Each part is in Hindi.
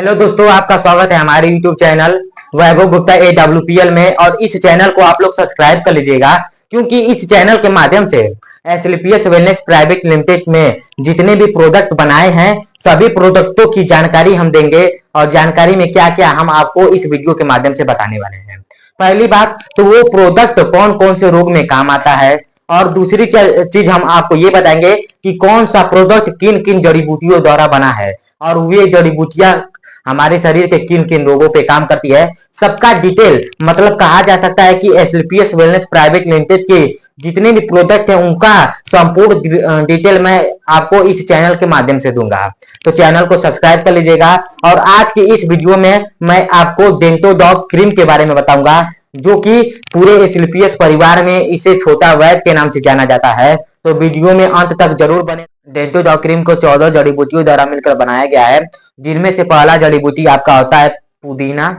हेलो दोस्तों, आपका स्वागत है हमारे यूट्यूब चैनल वैभव गुप्ता AWPL में। और इस चैनल को आप लोग सब्सक्राइब कर लीजिएगा, क्योंकि इस चैनल के माध्यम से एसएलपीएस वेलनेस प्राइवेट लिमिटेड में जितने भी प्रोडक्ट बनाए हैं सभी प्रोडक्टों की जानकारी हम देंगे। और जानकारी में क्या क्या हम आपको इस वीडियो के माध्यम से बताने वाले हैं। पहली बात तो वो प्रोडक्ट कौन कौन से रोग में काम आता है, और दूसरी चीज हम आपको ये बताएंगे कि कौन सा प्रोडक्ट किन किन जड़ी बूटियों द्वारा बना है और वे जड़ी बूटियां हमारे शरीर के किन किन रोगों पे काम करती है। सबका डिटेल मतलब कहा जा सकता है कि एसएलपीएस वेलनेस प्राइवेट लिमिटेड के जितने भी प्रोडक्ट हैं उनका संपूर्ण डिटेल मैं आपको इस चैनल के माध्यम से दूंगा। तो चैनल को सब्सक्राइब कर लीजिएगा। और आज की इस वीडियो में मैं आपको डेंटोडॉग क्रीम के बारे में बताऊंगा, जो कि पूरे एसएलपीएस परिवार में इसे छोटा वैद्य के नाम से जाना जाता है। तो वीडियो में अंत तक जरूर बने। डेंटोडॉग क्रीम को 14 जड़ी बूटियों द्वारा मिलकर बनाया गया है, जिनमें से पहला जड़ी बूटी आपका होता है पुदीना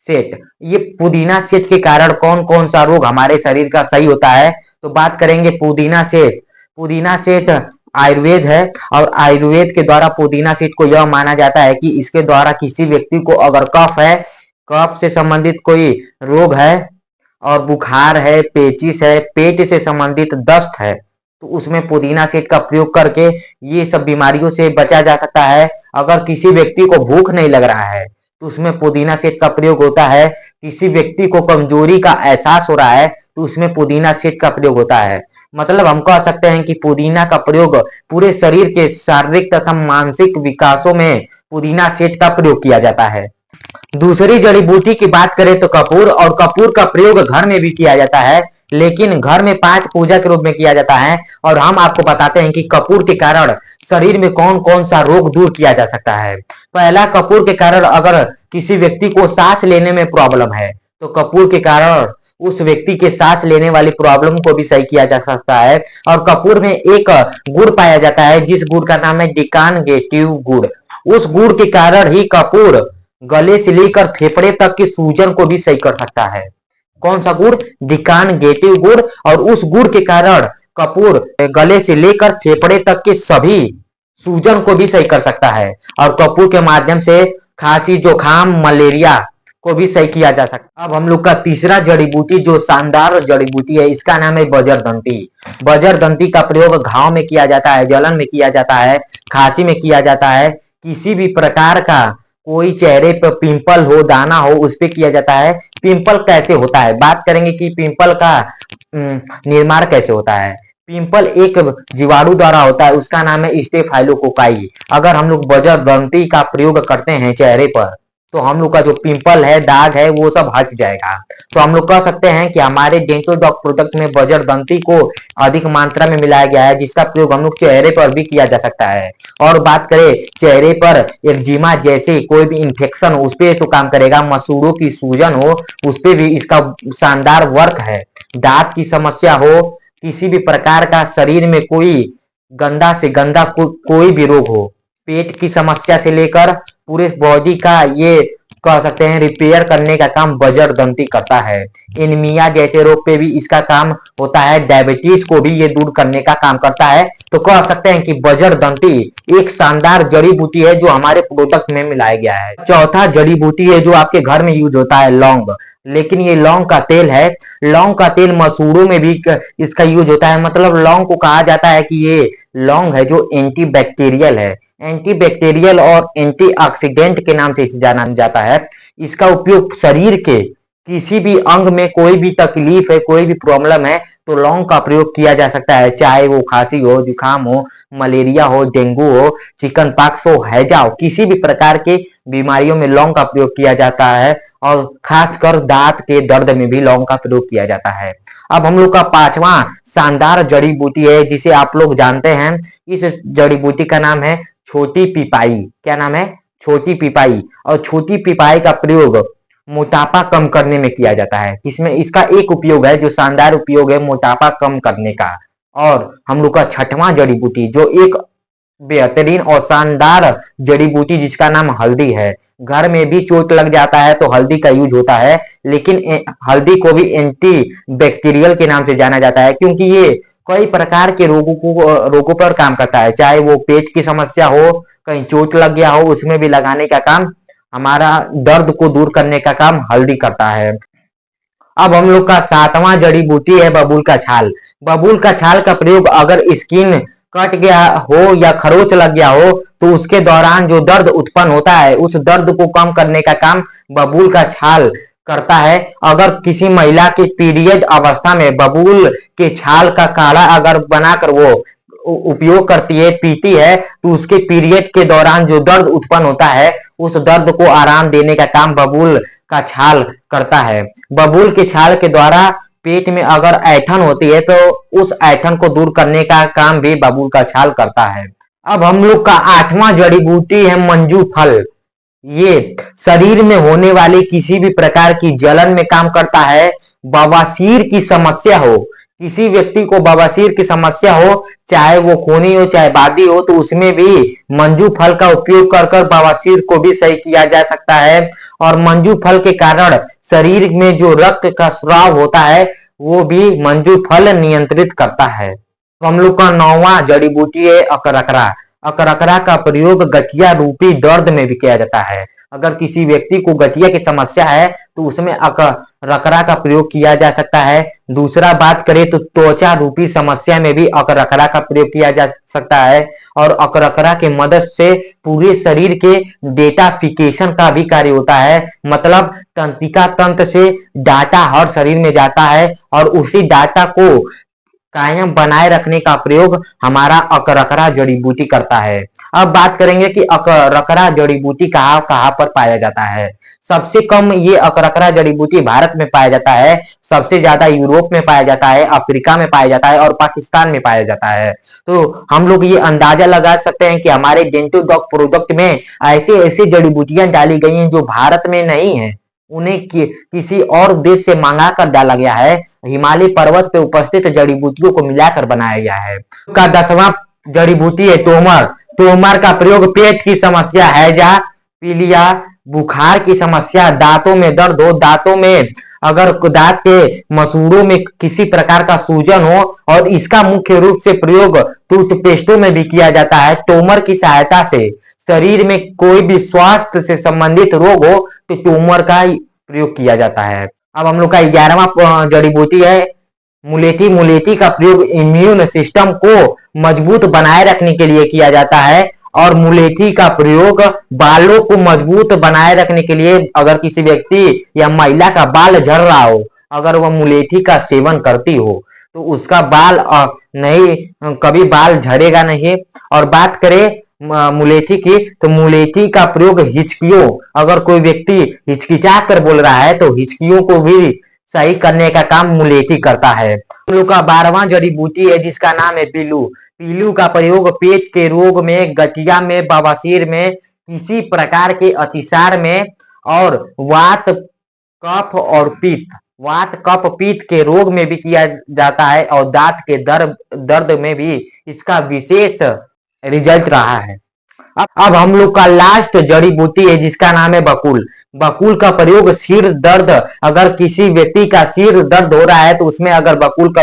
सेट। ये पुदीना सेट के कारण कौन कौन सा रोग हमारे शरीर का सही होता है, तो बात करेंगे पुदीना सेट। पुदीना सेट आयुर्वेद है, और आयुर्वेद के द्वारा पुदीना सेट को यह माना जाता है कि इसके द्वारा किसी व्यक्ति को अगर कफ है, कफ से संबंधित कोई रोग है, और बुखार है, पेचिस है, पेट से संबंधित दस्त है, तो उसमें पुदीना सेट का प्रयोग करके ये सब बीमारियों से बचा जा सकता है। अगर किसी व्यक्ति को भूख नहीं लग रहा है तो उसमें पुदीना सेट का प्रयोग होता है। किसी व्यक्ति को कमजोरी का एहसास हो रहा है तो उसमें पुदीना सेट का प्रयोग होता है। मतलब हम कह सकते हैं कि पुदीना का प्रयोग पूरे शरीर के शारीरिक तथा मानसिक विकासों में पुदीना सेट का प्रयोग किया जाता है। दूसरी जड़ी बूटी की बात करें तो कपूर, और कपूर का प्रयोग घर में भी किया जाता है, लेकिन घर में पाठ पूजा के रूप में किया जाता है। और हम आपको बताते हैं कि कपूर के कारण शरीर में कौन कौन सा रोग दूर किया जा सकता है। पहला, कपूर के कारण अगर किसी व्यक्ति को सांस लेने में प्रॉब्लम है तो कपूर के कारण उस व्यक्ति के सांस लेने वाली प्रॉब्लम को भी सही किया जा सकता है। और कपूर में एक गुड़ पाया जाता है जिस गुड़ का नाम है डिकानगेटिव गुड़। उस गुड़ के कारण ही कपूर गले से लेकर फेफड़े तक की सूजन को भी सही कर सकता है। कौन सा गुड़? डिकानगेटिव गुड़। और उस गुड़ के कारण कपूर गले से लेकर फेफड़े तक के सभी सूजन को भी सही कर सकता है। और कपूर के माध्यम से खांसी, जुकाम, मलेरिया को भी सही किया जा सकता है। अब हम लोग का तीसरा जड़ी बूटी जो शानदार जड़ी बूटी है, इसका नाम है बजरदंती। बजरदंती का प्रयोग घाव में किया जाता है, जलन में किया जाता है, खांसी में किया जाता है, किसी भी प्रकार का कोई चेहरे पर पिंपल हो, दाना हो, उस पे किया जाता है। पिंपल कैसे होता है, बात करेंगे कि पिंपल का निर्माण कैसे होता है। पिंपल एक जीवाणु द्वारा होता है, उसका नाम है स्टेफाइलोकोकाई। अगर हम लोग बजरदंती का प्रयोग करते हैं चेहरे पर तो हम लोग का जो पिंपल है, दाग है, वो सब हट जाएगा। तो हम लोग कह सकते हैं कि हमारे डेंटोडॉग प्रोडक्ट में बजरदंती को अधिक मात्रा में मिलाया गया है, जिसका प्रयोग हम लोग चेहरे पर भी किया जा सकता है। और बात करें चेहरे पर एक्जिमा जैसे कोई भी इंफेक्शन हो उस पे तो काम करेगा। मसूड़ों की सूजन हो उस पे भी इसका शानदार वर्क है। दांत की समस्या हो, किसी भी प्रकार का शरीर में कोई गंदा से गंदा कोई भी रोग हो, पेट की समस्या से लेकर पूरे बॉडी का ये कह सकते हैं रिपेयर करने का काम बजरदंती करता है। एनीमिया जैसे रोग पे भी इसका काम होता है। डायबिटीज को भी ये दूर करने का काम करता है। तो कह सकते हैं कि बजरदंती एक शानदार जड़ी बूटी है जो हमारे प्रोडक्ट में मिलाया गया है। चौथा जड़ी बूटी है जो आपके घर में यूज होता है, लौंग। लेकिन ये लौंग का तेल है। लौंग का तेल मसूड़ों में भी इसका यूज होता है। मतलब लौंग को कहा जाता है कि ये लौंग है जो एंटी बैक्टीरियल है, एंटीबैक्टीरियल और एंटीऑक्सीडेंट के नाम से इसे जाना जाता है। इसका उपयोग शरीर के किसी भी अंग में कोई भी तकलीफ है, कोई भी प्रॉब्लम है, तो लौंग का प्रयोग किया जा सकता है। चाहे वो खांसी हो, जुकाम हो, मलेरिया हो, डेंगू हो, चिकन पॉक्स हो, हैजा हो, किसी भी प्रकार के बीमारियों में लौंग का प्रयोग किया जाता है। और खासकर दांत के दर्द में भी लौंग का प्रयोग किया जाता है। अब हम लोग का पांचवा शानदार जड़ी बूटी है जिसे आप लोग जानते हैं। इस जड़ी बूटी का नाम है छोटी पिपाई। क्या नाम है? छोटी पिपाई। और छोटी पिपाई का प्रयोग मोटापा कम करने में किया जाता है। किसमें? इसका एक उपयोग है जो शानदार उपयोग है मोटापा कम करने का। और हम लोग का छठवां जड़ी बूटी जो एक बेहतरीन और शानदार जड़ी बूटी जिसका नाम हल्दी है। घर में भी चोट लग जाता है तो हल्दी का यूज होता है, लेकिन हल्दी को भी एंटी बैक्टीरियल के नाम से जाना जाता है, क्योंकि ये कई प्रकार के रोगों पर काम करता है। चाहे वो पेट की समस्या हो, कहीं चोट लग गया हो, उसमें भी लगाने का काम हमारा दर्द को दूर करने का काम हल्दी करता है। अब हम लोग का सातवां जड़ी बूटी है बबूल का छाल। बबूल का छाल का प्रयोग अगर स्किन कट गया हो या खरोच लग गया हो तो उसके दौरान जो दर्द उत्पन्न होता है उस दर्द को कम करने का काम बबूल का छाल करता है। अगर किसी महिला की पीरियड अवस्था में बबूल के छाल का काढ़ा अगर बनाकर वो उपयोग करती है, पीती है, तो उसके पीरियड के दौरान जो दर्द उत्पन्न होता है उस दर्द को आराम देने का काम बबूल का छाल करता है। बबूल के छाल के द्वारा पेट में अगर ऐंठन होती है तो उस ऐंठन को दूर करने का काम भी बबूल का छाल करता है। अब हम लोग का आठवां जड़ी बूटी है मंजू फल। ये शरीर में होने वाली किसी भी प्रकार की जलन में काम करता है। बवासीर की समस्या हो, किसी व्यक्ति को बवासीर की समस्या हो, चाहे वो खूनी हो चाहे बादी हो, तो उसमें भी मंजू फल का उपयोग कर कर बवासीर को भी सही किया जा सकता है। और मंजू फल के कारण शरीर में जो रक्त का स्राव होता है वो भी मंजू फल नियंत्रित करता है। तो हम लोग का नौवां जड़ी बूटी है अकरकरा। अकरकरा का प्रयोग गठिया रूपी दर्द में भी किया जाता है। अगर किसी व्यक्ति को गठिया की समस्या है तो उसमें अकरकरा का प्रयोग किया जा सकता है। दूसरा बात करें तो त्वचा रूपी समस्या में भी अकरकरा का प्रयोग किया जा सकता है। और अकरकरा की मदद से पूरे शरीर के डेटाफिकेशन का भी कार्य होता है। मतलब तंत्रिका तंत्र से डाटा हर शरीर में जाता है और उसी डाटा को कायम बनाए रखने का प्रयोग हमारा अकरकरा जड़ी बूटी करता है। अब बात करेंगे कि अकरकरा जड़ी बूटी कहाँ कहाँ पर पाया जाता है। सबसे कम ये अकरकरा जड़ी बूटी भारत में पाया जाता है, सबसे ज्यादा यूरोप में पाया जाता है, अफ्रीका में पाया जाता है और पाकिस्तान में पाया जाता है। तो हम लोग ये अंदाजा लगा सकते हैं कि हमारे डेंटो डॉग प्रोडक्ट में ऐसे ऐसी जड़ी बूटियां डाली गई हैं जो भारत में नहीं है, उन्हें किसी और देश से मंगा कर डाला गया है। हिमालय पर्वत पे उपस्थित जड़ी बूटियों को मिलाकर बनाया गया है। का 10वां जड़ी बूटी है तोमर। तोमर का प्रयोग पेट की समस्या, हैजा, पीलिया, बुखार की समस्या, दांतों में दर्द हो, दांतों में अगर दांत के मसूड़ों में किसी प्रकार का सूजन हो, और इसका मुख्य रूप से प्रयोग टूथपेस्टों में भी किया जाता है। तोमर की सहायता से शरीर में कोई भी स्वास्थ्य से संबंधित रोग हो तो तोमर का प्रयोग किया जाता है। अब हम लोग का 11वां जड़ी बूटी है मुलेठी। मुलेठी का प्रयोग इम्यून सिस्टम को मजबूत बनाए रखने के लिए किया जाता है। और मुलेठी का प्रयोग बालों को मजबूत बनाए रखने के लिए, अगर किसी व्यक्ति या महिला का बाल झड़ रहा हो, अगर वह मुलेठी का सेवन करती हो तो उसका बाल नहीं, कभी बाल झड़ेगा नहीं। और बात करें मुलेठी की, तो मुलेठी का प्रयोग हिचकियों, अगर कोई व्यक्ति हिचकिचा कर बोल रहा है तो हिचकियों को भी सही करने का काम मुलेठी करता है। हम लोग का 12वां जड़ी बूटी है जिसका नाम है पीलू। पीलू का प्रयोग पेट के रोग में, गठिया में, बवासीर में, किसी प्रकार के अतिसार में और वात कफ और पित्त, वात कफ पित्त के रोग में भी किया जाता है। और दांत के दर्द में भी इसका विशेष रिजल्ट रहा है। अब हम लोग का लास्ट जड़ी बूटी है जिसका नाम है बकुल। बकुल का प्रयोग सिर दर्द, अगर किसी व्यक्ति का सिर दर्द हो रहा है तो उसमें अगर बकुल का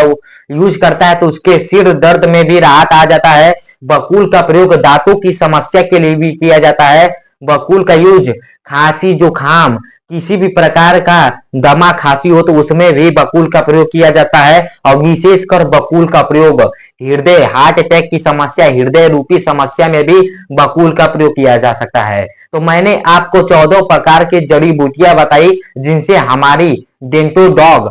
यूज करता है तो उसके सिर दर्द में भी राहत आ जाता है। बकुल का प्रयोग दांतों की समस्या के लिए भी किया जाता है। बकुल का यूज खांसी जुकाम, किसी भी प्रकार का दमा खांसी हो तो उसमें भी बकुल का प्रयोग किया जाता है। और विशेषकर बकुल का प्रयोग हृदय, हार्ट अटैक की समस्या, हृदय रूपी समस्या में भी बकुल का प्रयोग किया जा सकता है। तो मैंने आपको 14 प्रकार की जड़ी बूटियां बताई जिनसे हमारी डेंटो डॉग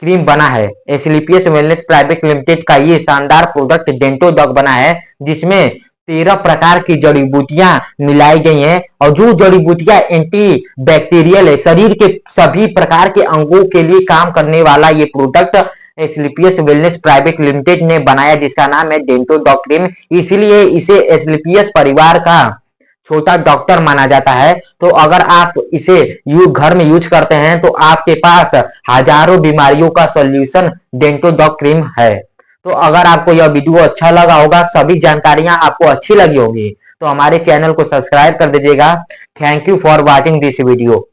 क्रीम बना है। एस्क्लेपियस वेलनेस प्राइवेट लिमिटेड का ये शानदार प्रोडक्ट डेंटो डॉग बना है जिसमें 13 प्रकार की जड़ी बूटियां मिलाई गई हैं। और जो जड़ी बूटियां एंटी बैक्टीरियल है, शरीर के सभी प्रकार के अंगों के लिए काम करने वाला ये product Asclepius wellness private limited ने बनाया जिसका नाम है डेंटो डॉग क्रीम। इसलिए इसे एस्क्लेपियस परिवार का छोटा डॉक्टर माना जाता है। तो अगर आप इसे घर में यूज करते हैं तो आपके पास हजारों बीमारियों का सॉल्यूशन डेंटो डॉग क्रीम है। तो अगर आपको यह वीडियो अच्छा लगा होगा, सभी जानकारियां आपको अच्छी लगी होगी, तो हमारे चैनल को सब्सक्राइब कर दीजिएगा। Thank you for watching this video.